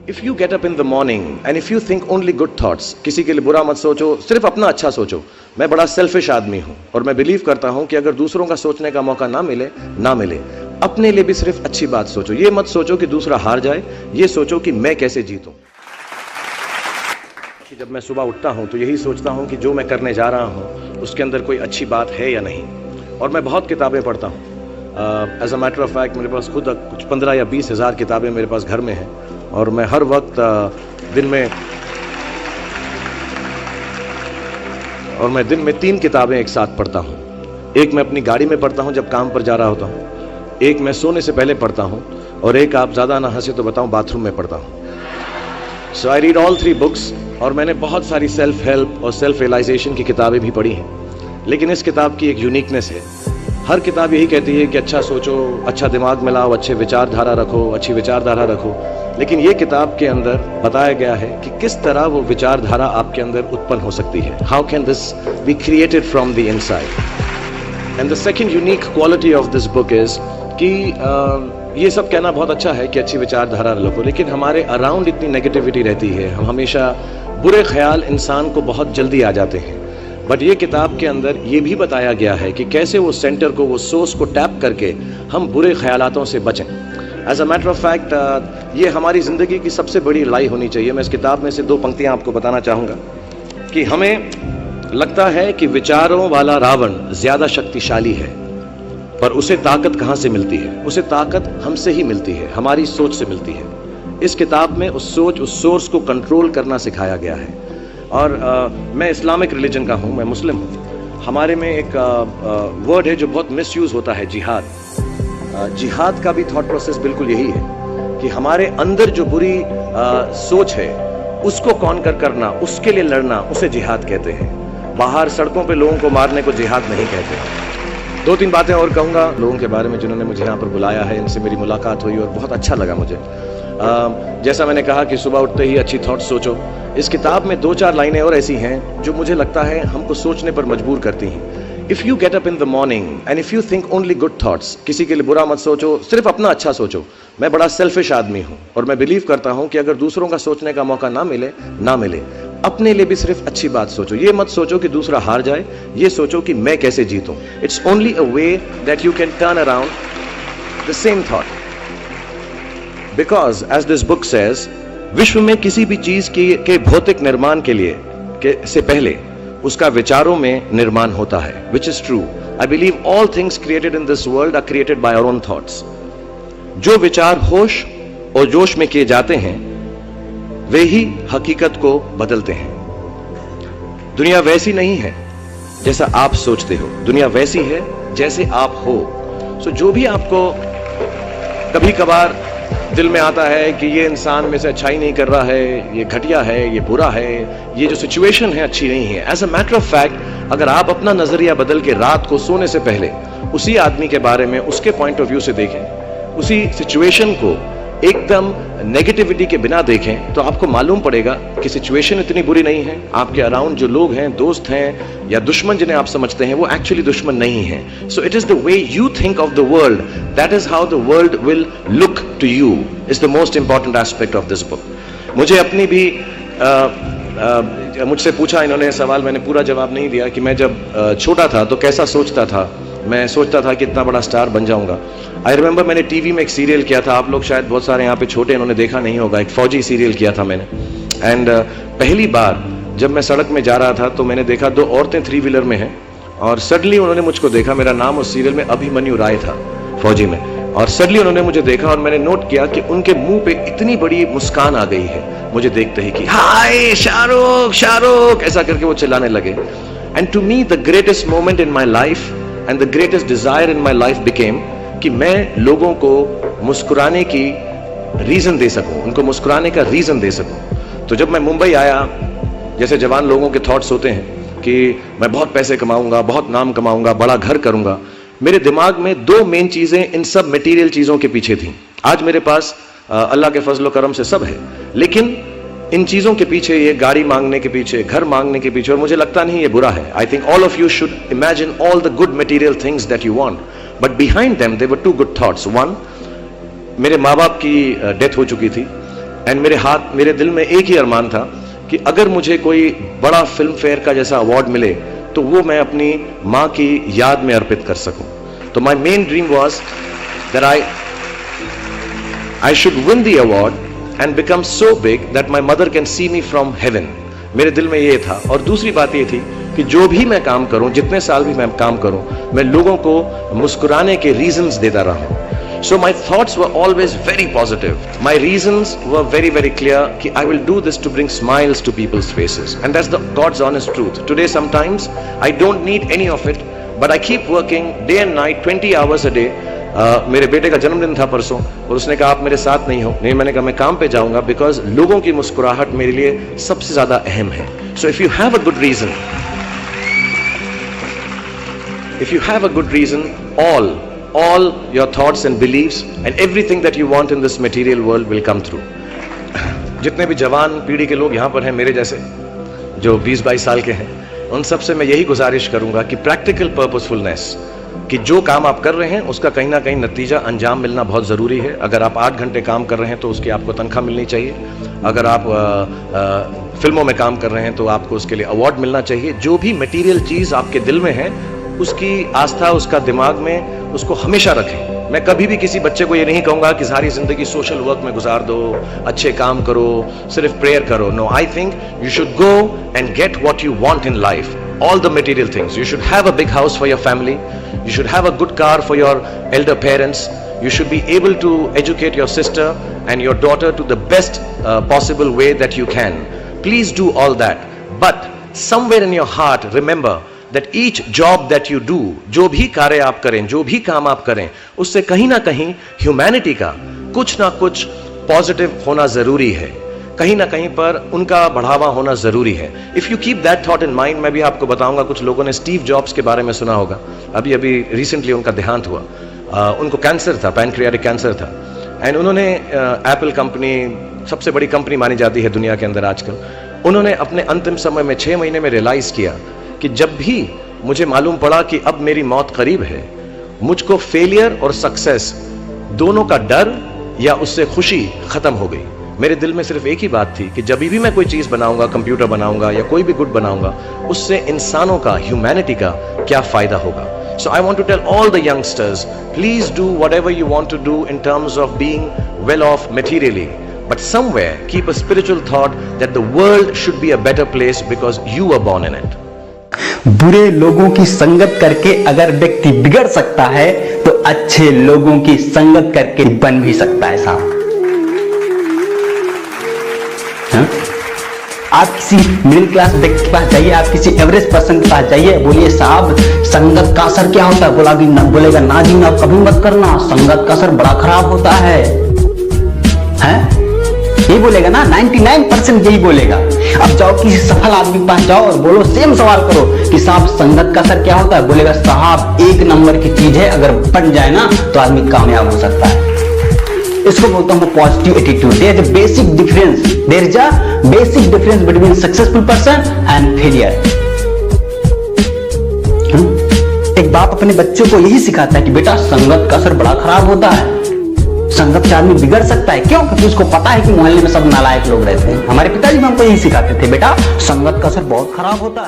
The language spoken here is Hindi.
If you get up in the morning and if you think only good thoughts, किसी के लिए बुरा मत सोचो, सिर्फ अपना अच्छा सोचो। मैं बड़ा सेल्फिश आदमी हूं और मैं बिलीव करता हूं कि अगर दूसरों का सोचने का मौका ना मिले, अपने लिए भी सिर्फ अच्छी बात सोचो। ये मत सोचो कि दूसरा हार जाए, ये सोचो कि मैं कैसे जीतूं। कि जब मैं सुबह उठता हूं तो यही सोचता हूं कि जो मैं करने जा रहा हूं उसके अंदर कोई अच्छी बात है या नहीं। और मैं बहुत किताबें पढ़ता हूं। As a matter of fact मेरे पास खुद कुछ 15 या 20 हज़ार किताबें मेरे पास घर में हैं और मैं हर वक्त दिन में 3 किताबें एक साथ पढ़ता हूँ। एक मैं अपनी गाड़ी में पढ़ता हूँ जब काम पर जा रहा होता हूँ, एक मैं सोने से पहले पढ़ता हूँ और एक, आप ज़्यादा ना हंसे तो बताऊँ, बाथरूम में पढ़ता हूँ। सो आई रीड ऑल 3 बुक्स। और मैंने बहुत सारी सेल्फ हेल्प और सेल्फ रियलाइजेशन की किताबें भी पढ़ी हैं, लेकिन इस किताब की एक यूनिकनेस है। हर किताब यही कहती है कि अच्छा सोचो, अच्छा दिमाग मिलाओ, अच्छे विचारधारा रखो, अच्छी विचारधारा रखो। लेकिन ये किताब के अंदर बताया गया है कि किस तरह वो विचारधारा आपके अंदर उत्पन्न हो सकती है। How can this be created from the inside. And the second unique quality of this book is कि ये सब कहना बहुत अच्छा है कि अच्छी विचारधारा रखो, लेकिन हमारे अराउंड इतनी नेगेटिविटी रहती है, हम हमेशा बुरे ख्याल इंसान को बहुत जल्दी आ जाते हैं। बट ये किताब के अंदर ये भी बताया गया है कि कैसे वो सेंटर को, वो सोर्स को टैप करके हम बुरे ख्यालातों से बचें। As a matter of fact ये हमारी ज़िंदगी की सबसे बड़ी लड़ाई होनी चाहिए। मैं इस किताब में से 2 पंक्तियाँ आपको बताना चाहूँगा कि हमें लगता है कि विचारों वाला रावण ज़्यादा शक्तिशाली है, पर उसे ताकत कहाँ से मिलती है? उसे ताकत हमसे ही मिलती है, हमारी सोच से मिलती है। इस किताब में उस सोच, उस सोर्स को कंट्रोल करना सिखाया गया है। और मैं इस्लामिक रिलीजन का हूँ, मैं मुस्लिम हूँ। हमारे में एक वर्ड है जो बहुत मिसयूज़ होता है, जिहाद। जिहाद का भी थॉट प्रोसेस बिल्कुल यही है कि हमारे अंदर जो बुरी सोच है उसको कॉन्कर करना, उसके लिए लड़ना, उसे जिहाद कहते हैं। बाहर सड़कों पे लोगों को मारने को जिहाद नहीं कहते। 2-3 बातें और कहूँगा लोगों के बारे में जिन्होंने मुझे यहाँ पर बुलाया है, इनसे मेरी मुलाकात हुई और बहुत अच्छा लगा मुझे। जैसा मैंने कहा कि सुबह उठते ही अच्छी थॉट्स सोचो। इस किताब में 2-4 लाइनें और ऐसी हैं जो मुझे लगता है हमको सोचने पर मजबूर करती हैं। If you get up in the morning and if you think only good thoughts, किसी के लिए बुरा मत सोचो, सिर्फ अपना अच्छा सोचो। मैं बड़ा सेल्फिश आदमी हूँ और मैं बिलीव करता हूँ कि अगर दूसरों का सोचने का मौका ना मिले, अपने लिए भी सिर्फ अच्छी बात सोचो। ये मत सोचो कि दूसरा हार जाए, ये सोचो कि मैं कैसे जीतूं। It's only a way that you can turn around the same thought. Because as this book says, विश्व में किसी भी चीज के भौतिक निर्माण से पहले उसका विचारों में निर्माण होता है, which is true. I believe all things created in this world are created by our own thoughts. जो विचार होश और जोश में किए जाते हैं वे ही हकीकत को बदलते हैं। दुनिया वैसी नहीं है जैसा आप सोचते हो, दुनिया वैसी है जैसे आप हो। सो जो भी आपको कभी कभार दिल में आता है कि ये इंसान में से अच्छाई नहीं कर रहा है, ये घटिया है, ये बुरा है, ये जो सिचुएशन है अच्छी नहीं है, as a matter of fact अगर आप अपना नजरिया बदल के रात को सोने से पहले उसी आदमी के बारे में उसके पॉइंट ऑफ व्यू से देखें, उसी सिचुएशन को एकदम नेगेटिविटी के बिना देखें, तो आपको मालूम पड़ेगा कि सिचुएशन इतनी बुरी नहीं है। आपके अराउंड जो लोग हैं, दोस्त हैं या दुश्मन जिन्हें आप समझते हैं, वो एक्चुअली दुश्मन नहीं है। So it is the way you think of the world, that is how the world will look to you, is the most important aspect of this book. मुझे अपनी भी मुझसे पूछा इन्होंने सवाल, मैंने पूरा जवाब नहीं दिया कि मैं जब छोटा था तो कैसा सोचता था। मैं सोचता था कि इतना बड़ा स्टार बन जाऊंगा। आई रिमेंबर मैंने टीवी में एक सीरियल किया था, आप लोग शायद बहुत सारे यहाँ पे छोटे इन्होंने देखा नहीं होगा, एक फौजी सीरियल किया था मैंने। एंड पहली बार जब मैं सड़क में जा रहा था तो मैंने देखा 2 औरतें 3 व्हीलर में हैं और सडनली उन्होंने मुझको देखा। मेरा नाम उस सीरियल में अभिमन्यु राय था, फौजी में। और सडनली उन्होंने मुझे देखा और मैंने नोट किया कि उनके मुंह पे इतनी बड़ी मुस्कान आ गई है मुझे देखते ही कि हाय शाहरुख शाहरुख, ऐसा करके वो चिल्लाने लगे। And to me the greatest moment in my life and the greatest desire in my life became कि मैं लोगों को मुस्कुराने की रीजन दे सकूं, उनको मुस्कुराने का रीजन दे सकूं। तो जब मैं मुंबई आया, जैसे जवान लोगों के थॉट्स होते हैं कि मैं बहुत पैसे कमाऊंगा, बहुत नाम कमाऊंगा, बड़ा घर करूंगा, मेरे दिमाग में 2 मेन चीजें इन सब मटेरियल चीजों के पीछे थी। आज मेरे पास अल्लाह के फजल करम से सब है, लेकिन इन चीजों के पीछे, ये गाड़ी मांगने के पीछे, घर मांगने के पीछे, और मुझे लगता नहीं ये बुरा है। I think all of you should imagine all the good material things that you want, but behind them there were 2 good thoughts. 1, मेरे माँ बाप की डेथ हो चुकी थी एंड मेरे दिल में एक ही अरमान था कि अगर मुझे कोई बड़ा फिल्म फेयर का जैसा अवार्ड मिले तो वो मैं अपनी माँ की याद में अर्पित कर सकूं। तो my main dream was that I should win the award and become so big that my mother can see me from heaven. मेरे दिल में ये था। और दूसरी बात ये थी कि जो भी मैं काम करूं, जितने साल भी मैं काम करूं, मैं लोगों को मुस्कुराने के रीजंस देता रहूं। So my thoughts were always very positive. My reasons were very, very clear कि I will do this to bring smiles to people's faces. And that's the God's honest truth. Today sometimes I don't need any of it, but I keep working day and night, 20 hours a day. मेरे बेटे का जन्मदिन था परसों और उसने कहा आप मेरे साथ नहीं हो। नहीं, मैंने कहा मैं काम पे जाऊंगा बिकॉज लोगों की मुस्कुराहट मेरे लिए सबसे ज्यादा अहम है। So if you have a good reason, all your thoughts and beliefs and everything that you want in this material world will come through. जितने भी जवान पीढ़ी के लोग यहाँ पर हैं मेरे जैसे जो 20-22 साल के हैं, उन सब से मैं यही गुजारिश करूंगा कि प्रैक्टिकल पर्पसफुलनेस, कि जो काम आप कर रहे हैं उसका कहीं ना कहीं नतीजा अंजाम मिलना बहुत ज़रूरी है। अगर आप 8 घंटे काम कर रहे हैं तो उसकी आपको तनख्वाह मिलनी चाहिए। अगर आप फिल्मों में काम कर रहे हैं तो आपको उसके लिए अवार्ड मिलना चाहिए। जो भी मटेरियल चीज़ आपके दिल में है उसकी आस्था, उसका दिमाग में उसको हमेशा रखें। मैं कभी भी किसी बच्चे को ये नहीं कहूँगा कि सारी ज़िंदगी सोशल वर्क में गुजार दो, अच्छे काम करो, सिर्फ प्रेयर करो। No, I think you should go and get what you want in life, all the material things. You should have a big house for your family. You should have a good car for your elder parents. You should be able to educate your sister and your daughter to the best possible way that you can. Please do all that. But somewhere in your heart, remember that each job that you do, जो भी कार्य आप करें, जो भी काम आप करें, उससे कहीं ना कहीं ह्यूमैनिटी का कुछ ना कुछ पॉजिटिव होना जरूरी है। कहीं ना कहीं पर उनका बढ़ावा होना जरूरी है। If you keep that thought in mind, मैं भी आपको बताऊंगा, कुछ लोगों ने स्टीव जॉब्स के बारे में सुना होगा। अभी रिसेंटली उनका देहांत हुआ। उनको कैंसर था, पैनक्रियाटिक कैंसर था। एंड उन्होंने एप्पल कंपनी सबसे बड़ी कंपनी मानी जाती है दुनिया के अंदर आजकल। उन्होंने अपने अंतिम समय में 6 महीने में रियलाइज किया कि जब भी मुझे मालूम पड़ा कि अब मेरी मौत करीब है, मुझको फेलियर और सक्सेस दोनों का डर या उससे खुशी खत्म हो गई। मेरे दिल में सिर्फ एक ही बात थी कि जब भी मैं कोई चीज बनाऊंगा, कंप्यूटर बनाऊंगा या कोई भी गुड बनाऊंगा, उससे इंसानों का, ह्यूमैनिटी का क्या फायदा होगा। So I want to tell all the youngsters, please do whatever you want to do in terms of being well off materially, but somewhere keep a spiritual thought that the world should be a better place because you were born in it. बुरे लोगों की संगत करके अगर व्यक्ति बिगड़ सकता है तो अच्छे लोगों की संगत करके बन भी सकता है साहब। आप किसी मिडिल क्लास व्यक्ति के पास जाइए, आप किसी एवरेज पर्सन के पास जाइए, बोलिए साहब संगत का असर क्या होता है, बोलेगा ना जी ना, कभी मत करना, संगत का असर बड़ा खराब होता है। यही बोलेगा ना, 99% यही बोलेगा। अब जाओ किसी सफल आदमी के पास जाओ और बोलो, सेम सवाल करो कि साहब संगत का असर क्या होता है, बोलेगा साहब 1 नंबर की चीज है, अगर बन जाए ना तो आदमी कामयाब हो सकता है। इसको बोलता हूं positive attitude. There is a basic difference, there is a basic difference between successful person and failure. एक बाप अपने बच्चों को यही सिखाता है कि बेटा संगत का असर बड़ा खराब होता है, संगत से आदमी बिगड़ सकता है। क्यों? क्योंकि उसको पता है कि मोहल्ले में सब नालायक लोग रहते हैं। हमारे पिताजी हमको यही सिखाते थे, बेटा संगत का असर बहुत खराब होता है।